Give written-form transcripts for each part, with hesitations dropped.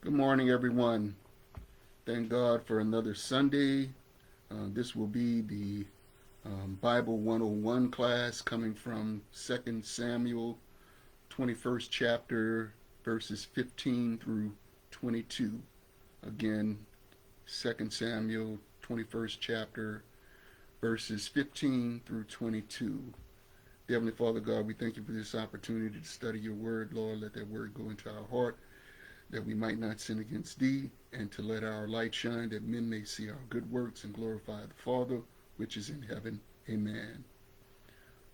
Good morning, everyone. Thank God for another Sunday. This will be the Bible 101 class coming from 2nd Samuel 21st chapter, verses 15 through 22. Again, 2nd Samuel 21st chapter, verses 15 through 22. Dear Heavenly Father God, we thank you for this opportunity to study your word. Lord, let that word go into our heart, that we might not sin against thee, and to let our light shine, that men may see our good works and glorify the Father which is in heaven. Amen.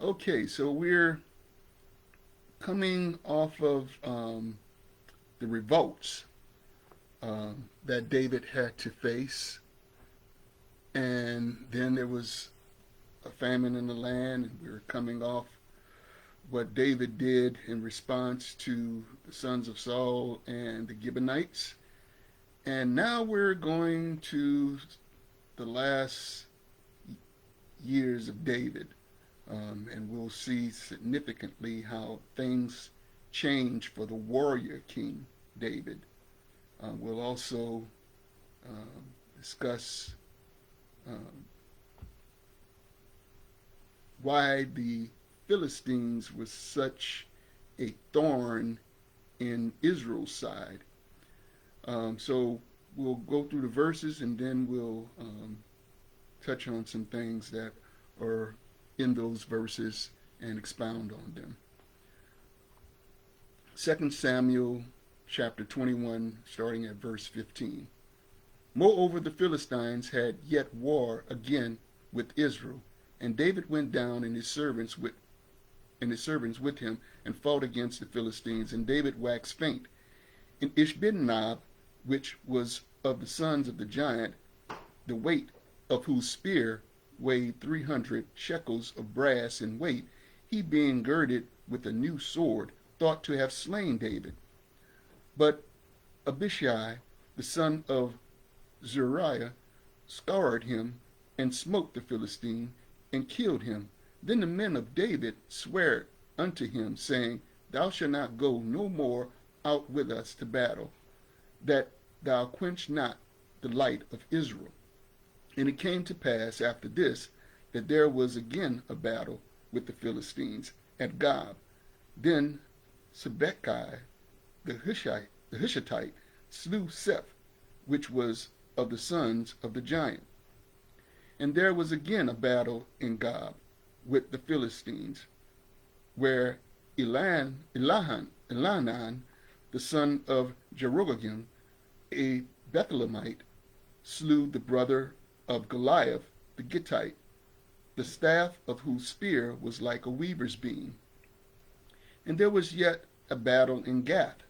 Okay, so we're coming off of the revolts that David had to face, and then there was a famine in the land, and we were coming off what David did in response to the sons of Saul and the Gibeonites. And now we're going to the last years of David, and we'll see significantly how things change for the warrior king David. We'll also discuss why the Philistines was such a thorn in Israel's side. So we'll go through the verses, and then we'll touch on some things that are in those verses and expound on them. 2 Samuel chapter 21, starting at verse 15. Moreover, the Philistines had yet war again with Israel, and David went down and his servants with him, and fought against the Philistines. And David waxed faint. And Ishbidnob, which was of the sons of the giant, the weight of whose spear weighed 300 shekels of brass in weight, he being girded with a new sword, thought to have slain David. But Abishai, the son of Zeruiah, scoured him, and smote the Philistine, and killed him. Then the men of David sware unto him, saying, Thou shalt not go no more out with us to battle, that thou quench not the light of Israel. And it came to pass after this, that there was again a battle with the Philistines at Gob. Then Sibbecai the Hushathite slew Seth, which was of the sons of the giant. And there was again a battle in Gob with the Philistines, where Elhanan, the son of Jeroboam, a Bethlehemite, slew the brother of Goliath the Gittite, the staff of whose spear was like a weaver's beam. And there was yet a battle in Gath,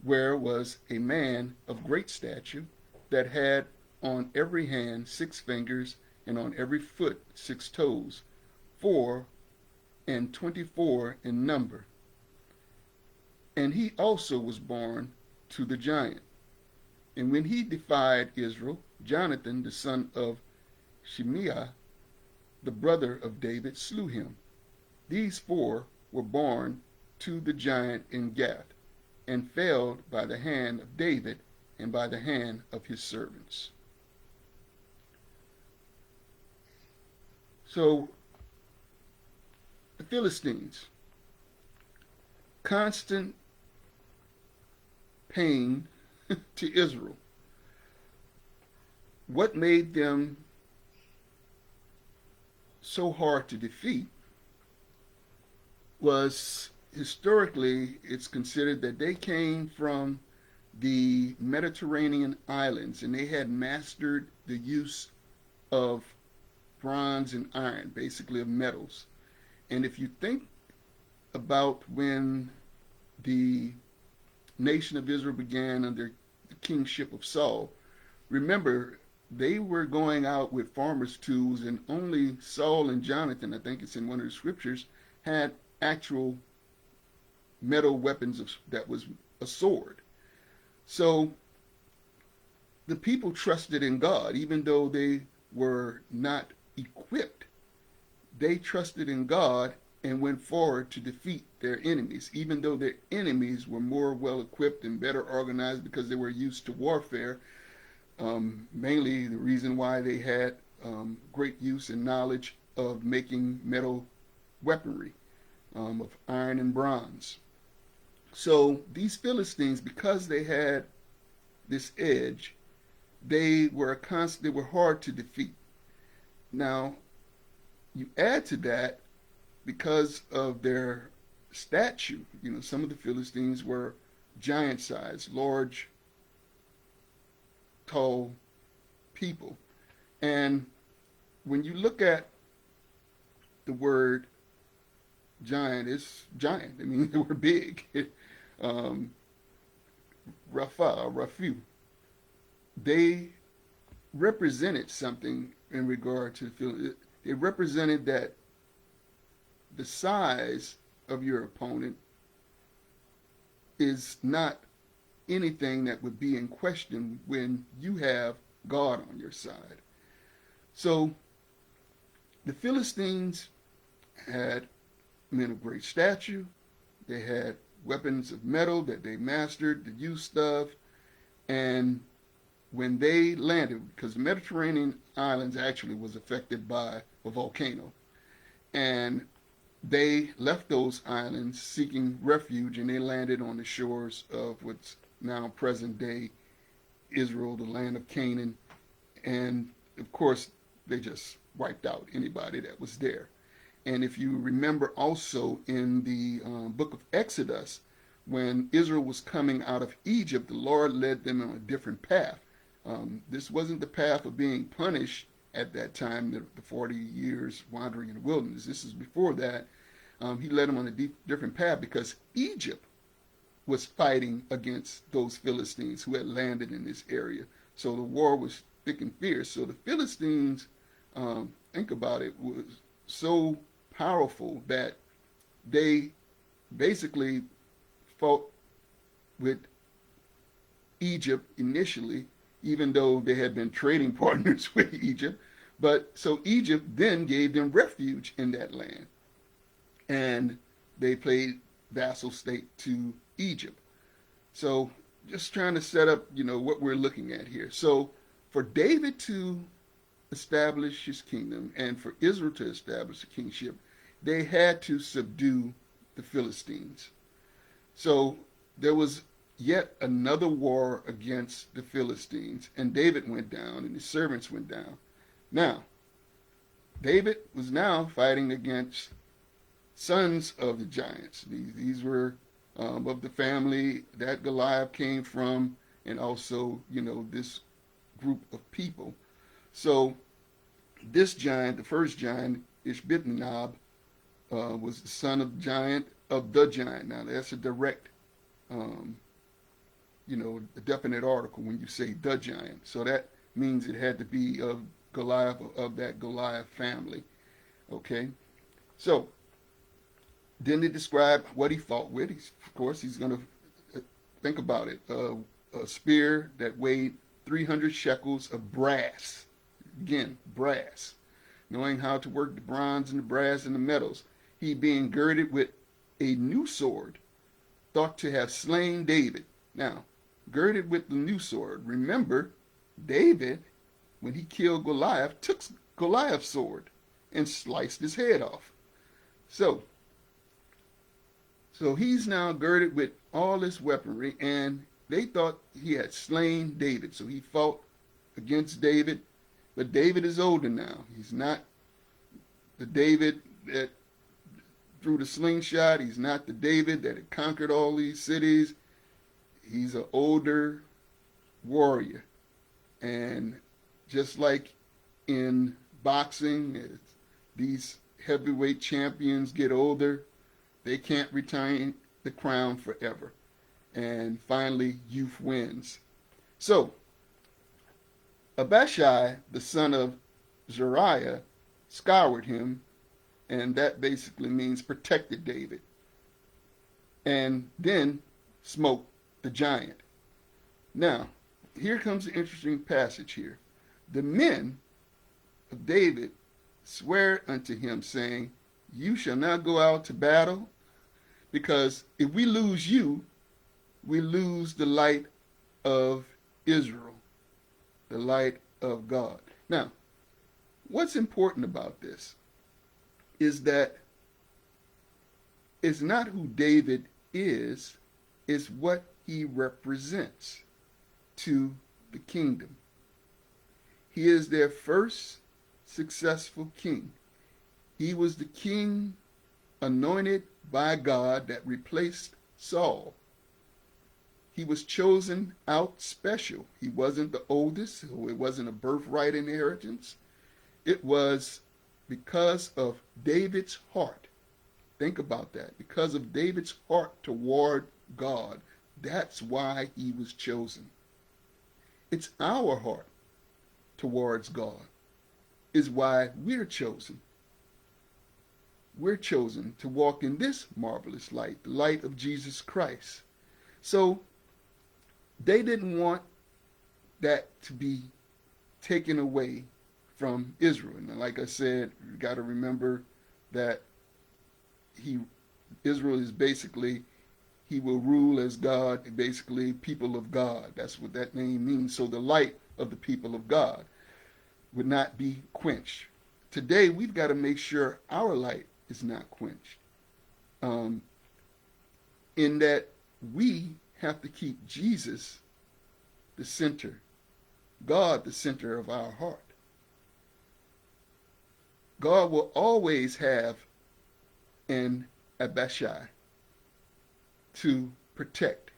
where was a man of great stature, that had on every hand 6 fingers, and on every foot 6 toes, 24 in number. And he also was born to the giant. And when he defied Israel, Jonathan, the son of Shimeah, the brother of David, slew him. These 4 were born to the giant in Gath, and fell by the hand of David and by the hand of his servants. So the Philistines, constant pain to Israel. What made them so hard to defeat was, historically, it's considered that they came from the Mediterranean islands, and they had mastered the use of bronze and iron, basically of metals. And if you think about when the nation of Israel began under the kingship of Saul, remember, they were going out with farmers' tools, and only Saul and Jonathan, I think it's in one of the scriptures, had actual metal weapons that was a sword. So the people trusted in God, even though they were not equipped. They trusted in God, and went forward to defeat their enemies, even though their enemies were more well equipped and better organized because they were used to warfare. Mainly the reason why they had great use and knowledge of making metal weaponry, of iron and bronze. So these Philistines, because they had this edge, they were hard to defeat. Now you add to that, because of their stature, some of the Philistines were giant sized, large, tall people. And when you look at the word giant, it's giant. I mean, they were big. um, Rafu, they represented something in regard to the Philistines. They represented that the size of your opponent is not anything that would be in question when you have God on your side. So the Philistines had men of great stature. They had weapons of metal that they mastered the use of. And when they landed, because the Mediterranean islands actually was affected by a volcano, and they left those islands seeking refuge, and they landed on the shores of what's now present day Israel, the land of Canaan. And of course, they just wiped out anybody that was there. And if you remember also in the book of Exodus, when Israel was coming out of Egypt, the Lord led them on a different path. This wasn't the path of being punished at that time, the 40 years wandering in the wilderness. This is before that. He led them on a different path because Egypt was fighting against those Philistines who had landed in this area. So the war was thick and fierce. So the Philistines, think about it, was so powerful that they basically fought with Egypt initially, even though they had been trading partners with Egypt. But so Egypt then gave them refuge in that land. And they played vassal state to Egypt. So just trying to set up, what we're looking at here. So for David to establish his kingdom and for Israel to establish a kingship, they had to subdue the Philistines. So there was yet another war against the Philistines, and David went down and his servants went down. Now, David was now fighting against sons of the giants. These were of the family that Goliath came from, and also, this group of people. So this giant, the first giant, Ishbitnab, was the son of the giant. Now that's a direct, a definite article when you say the giant. So that means it had to be of Goliath, of that Goliath family. Okay, so then they describe what he fought with. Of course, he's going to think about it. A spear that weighed 300 shekels of brass. Again, brass. Knowing how to work the bronze and the brass and the metals. He being girded with a new sword, thought to have slain David. Now, girded with the new sword. Remember, David, when he killed Goliath, took Goliath's sword and sliced his head off. So he's now girded with all this weaponry, and they thought he had slain David. So he fought against David, but David is older now. He's not the David that threw the slingshot. He's not the David that had conquered all these cities. He's an older warrior. And just like in boxing, as these heavyweight champions get older, they can't retain the crown forever. And finally, youth wins. So, Abishai, the son of Zeruiah, scoured him, and that basically means protected David. And then smote the giant. Now, here comes the interesting passage here. The men of David swear unto him, saying, You shall not go out to battle, because if we lose you, we lose the light of Israel, the light of God. Now, what's important about this is that it's not who David is, it's what he represents to the kingdom. He is their first successful king. He was the king anointed by God that replaced Saul. He was chosen out special. He wasn't the oldest, so it wasn't a birthright inheritance. It was because of David's heart. Think about that. Because of David's heart toward God, that's why he was chosen. It's our heart towards God is why we're chosen. We're chosen to walk in this marvelous light, the light of Jesus Christ. So they didn't want that to be taken away from Israel. And like I said, you got to remember that Israel is basically, he will rule as God, basically people of God. That's what that name means. So the light of the people of God would not be quenched. Today, we've got to make sure our light is not quenched. In that we have to keep Jesus the center, God the center of our heart. God will always have an Abishai to protect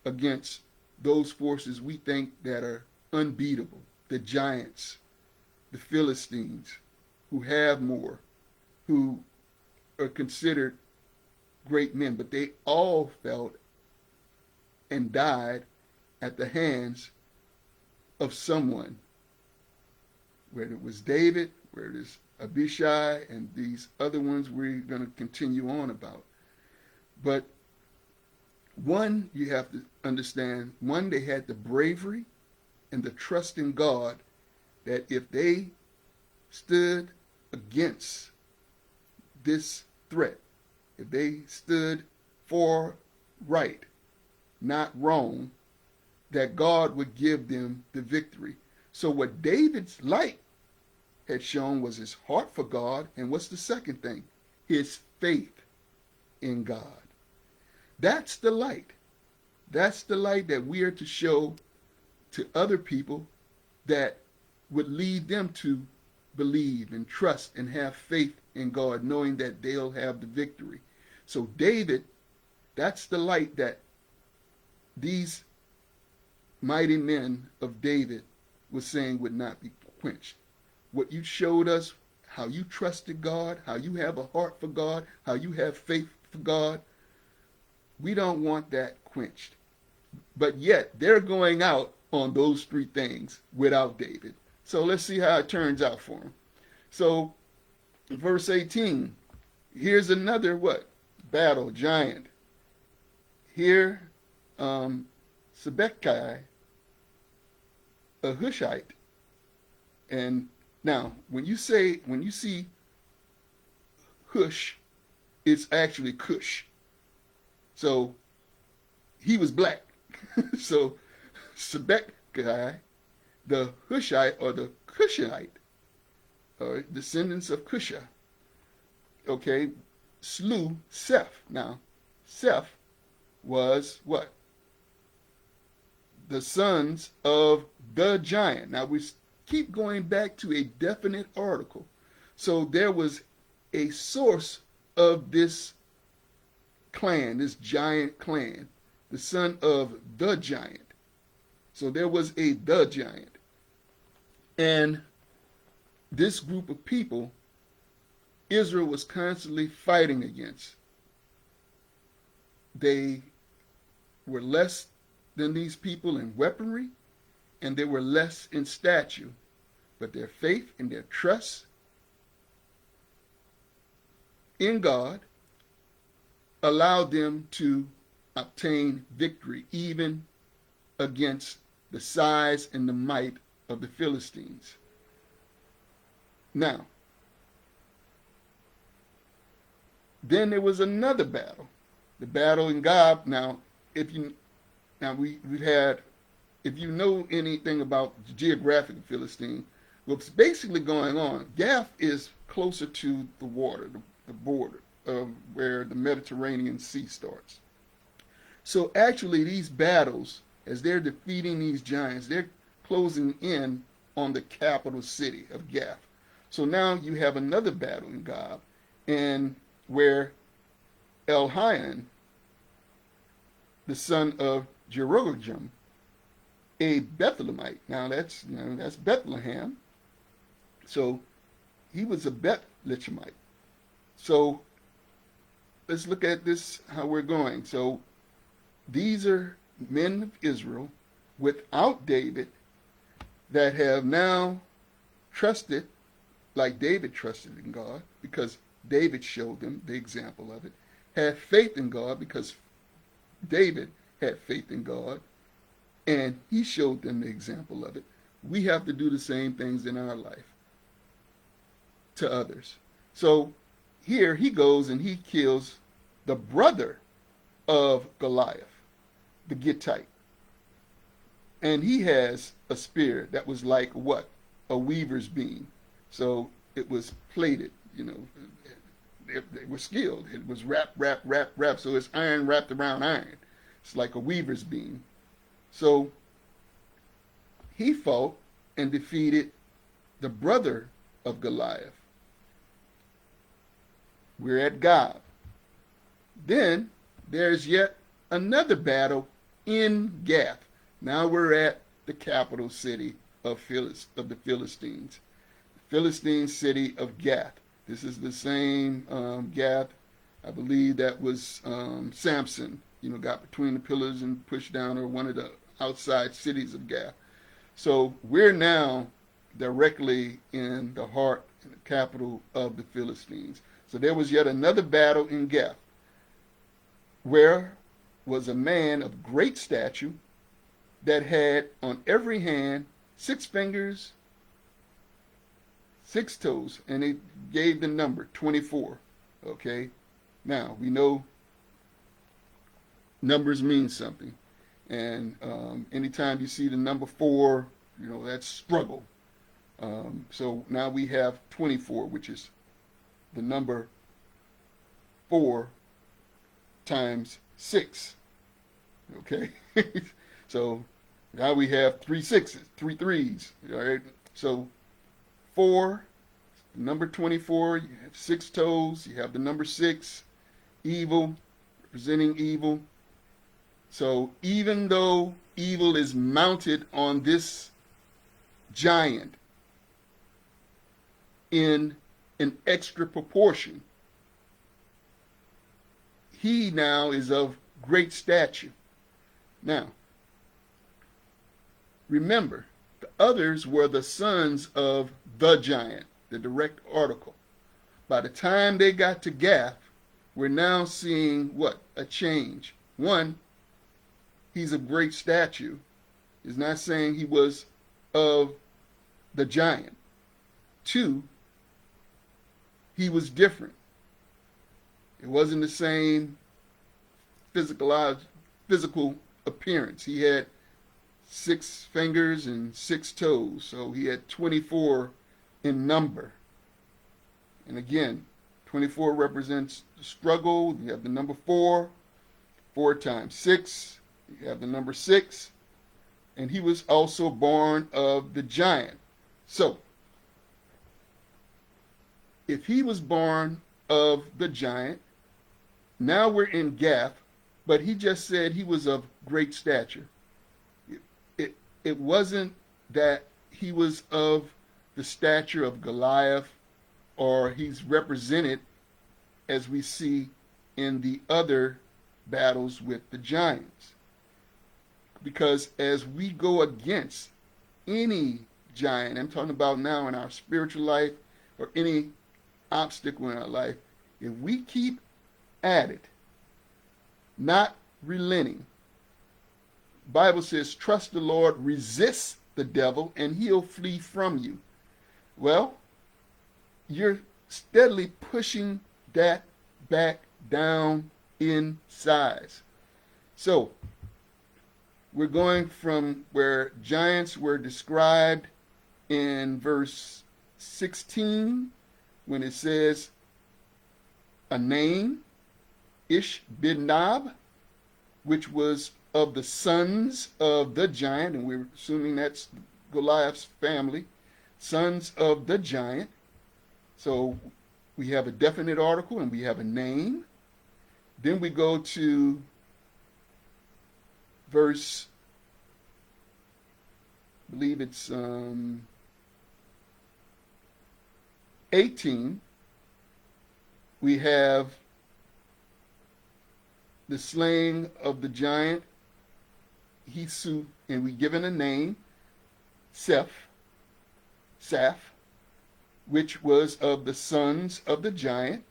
against those forces we think that are unbeatable, the giants, the Philistines, who have more, who are considered great men, but they all felt and died at the hands of someone, whether it was David, whether it is Abishai, and these other ones we're going to continue on about. But one, you have to understand, one, they had the bravery and the trust in God that if they stood against this threat, if they stood for right, not wrong, that God would give them the victory. So what David's light had shown was his heart for God, and what's the second thing? His faith in God. That's the light. That's the light that we are to show to other people that would lead them to believe and trust and have faith in God, knowing that they'll have the victory. So David, that's the light that these mighty men of David was saying would not be quenched. What you showed us, how you trusted God, how you have a heart for God, how you have faith for God, we don't want that quenched. But yet, they're going out on those three things without David. So let's see how it turns out for him. So, verse 18, here's another what? Battle, giant. Here, Sibbecai, a Hushite. And now, when you see Hush, it's actually Cush. So, he was black. So, Sibbecai, the Hushite or the Cushite, or descendants of Cusha, okay, slew Seth. Now, Seth was what? The sons of the giant. Now, we keep going back to a definite article. So there was a source of this clan, this giant clan, the son of the giant. So there was a the giant. And this group of people, Israel was constantly fighting against. They were less than these people in weaponry, and they were less in stature, but their faith and their trust in God allowed them to obtain victory even against the size and the might of the Philistines. Now, Then there was another battle, the battle in Gob. Now, if you now we've had, if you know anything about the geographic of Philistine, what's basically going on, Gath is closer to the water, the border of where the Mediterranean Sea starts. So actually, these battles, as they're defeating these giants, they're closing in on the capital city of Gath. So now you have another battle in Gob, and where Elhanan, the son of Jeroham, a Bethlehemite. Now that's Bethlehem. So he was a Bethlehemite. So let's look at this how we're going. So these are men of Israel without David that have now trusted like David trusted in God because David showed them the example of it, had faith in God because David had faith in God and he showed them the example of it. We have to do the same things in our life to others. So here he goes and he kills the brother of Goliath, the Gittite. And he has a spear that was like what? A weaver's beam. So it was plated, they were skilled. It was wrap. So it's iron wrapped around iron. It's like a weaver's beam. So he fought and defeated the brother of Goliath. We're at Gob. Then there's yet another battle in Gath. Now we're at the capital city of the Philistines. The Philistine city of Gath. This is the same Gath, I believe that was Samson, got between the pillars and pushed down, or one of the outside cities of Gath. So we're now directly in the heart and the capital of the Philistines. So there was yet another battle in Gath, where was a man of great stature that had on every hand 6 fingers, 6 toes, and it gave the number 24. Okay, now we know numbers mean something, and anytime you see the number 4, that's struggle. So now we have 24, which is the number 4 times 6. Okay, so now we have 3 6s, 3 3s. All right, so 4, number 24. You have 6 toes. You have the number 6, evil, representing evil. So even though evil is mounted on this giant in an extra proportion, he now is of great stature. Now, remember, the others were the sons of the giant, the direct article. By the time they got to Gath, we're now seeing what? A change. One, he's of great stature. Is not saying he was of the giant. 2, he was different. It wasn't the same physical appearance. He had 6 fingers and 6 toes, so he had 24 in number. And again, 24 represents the struggle. You have the number 4, 4 times 6. You have the number 6, and he was also born of the giant. So, if he was born of the giant, now we're in Gath, but he just said he was of great stature. It wasn't that he was of the stature of Goliath, or he's represented as we see in the other battles with the giants. Because as we go against any giant, I'm talking about now in our spiritual life or any obstacle in our life, if we keep at it, not relenting, Bible says, trust the Lord, resist the devil, and he'll flee from you. Well, you're steadily pushing that back down in size. So we're going from where giants were described in verse 16 when it says a name, Ishbidnab, which was of the sons of the giant, and we're assuming that's Goliath's family, sons of the giant. So we have a definite article and we have a name. Then we go to verse, I believe it's 18. We have the slaying of the giant, Hisu, and we given a name, Seth, which was of the sons of the giant,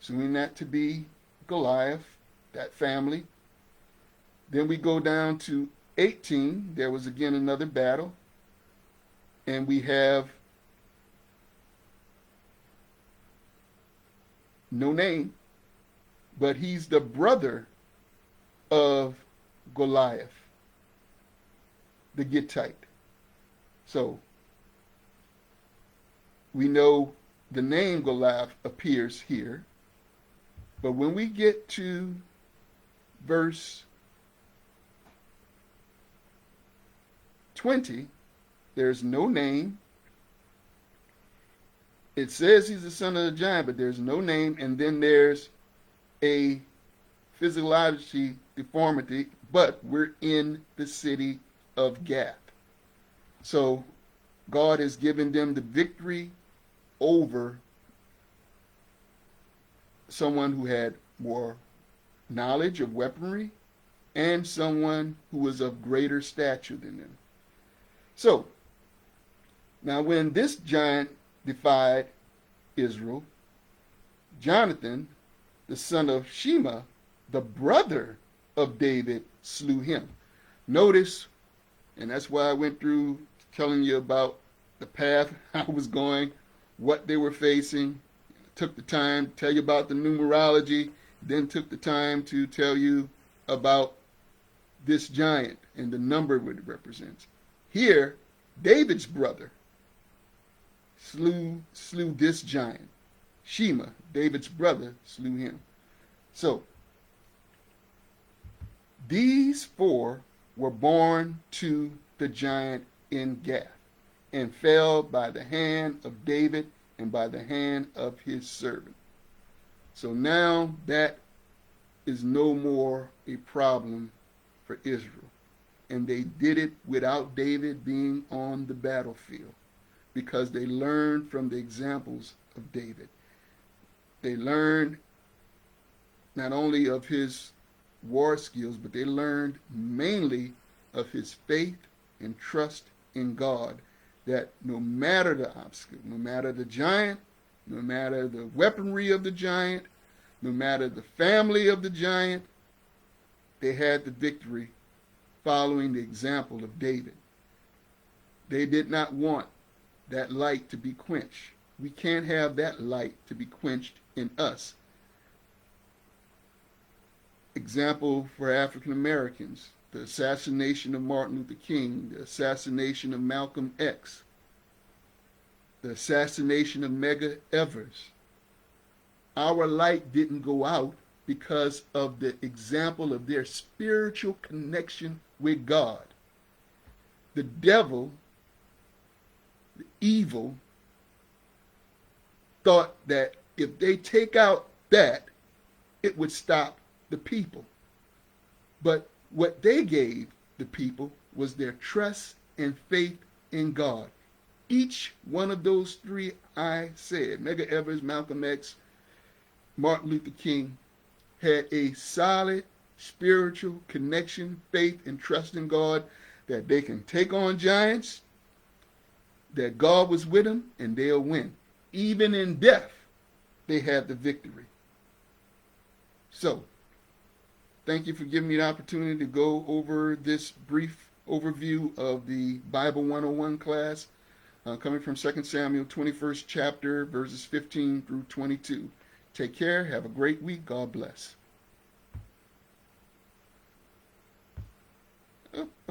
assuming that to be Goliath, that family. Then we go down to 18. There was again another battle, and we have no name, but he's the brother of Goliath, the Gittite. So we know the name Goliath appears here, but when we get to verse 20, there's no name. It says he's the son of the giant, but there's no name, and then there's a physiology deformity, but we're in the city of Gath. So God has given them the victory over someone who had more knowledge of weaponry and someone who was of greater stature than them. So now when this giant defied Israel, Jonathan, the son of Shema, the brother of David, slew him. Notice, and that's why I went through telling you about the path I was going, what they were facing. Took the time to tell you about the numerology, then took the time to tell you about this giant and the number it represents. Here, David's brother slew this giant. Shema, David's brother, slew him. So, these four were born to the giant in Gath and fell by the hand of David and by the hand of his servant. So now that is no more a problem for Israel. And they did it without David being on the battlefield because they learned from the examples of David. They learned not only of his war skills, but they learned mainly of his faith and trust in God, that no matter the obstacle, no matter the giant, no matter the weaponry of the giant, no matter the family of the giant, they had the victory following the example of David. They did not want that light to be quenched. We can't have that light to be quenched in us. Example for African Americans, the assassination of Martin Luther King, the assassination of Malcolm X, the assassination of Medgar Evers. Our light didn't go out because of the example of their spiritual connection with God. The devil, the evil, thought that if they take out that, it would stop the people. But what they gave the people was their trust and faith in God. Each one of those three I said, Medgar Evers, Malcolm X, Martin Luther King, had a solid spiritual connection, faith, and trust in God that they can take on giants, that God was with them, and they'll win. Even in death, they had the victory. So, thank you for giving me the opportunity to go over this brief overview of the Bible 101 class, coming from 2 Samuel 21st chapter, verses 15 through 22. Take care. Have a great week. God bless.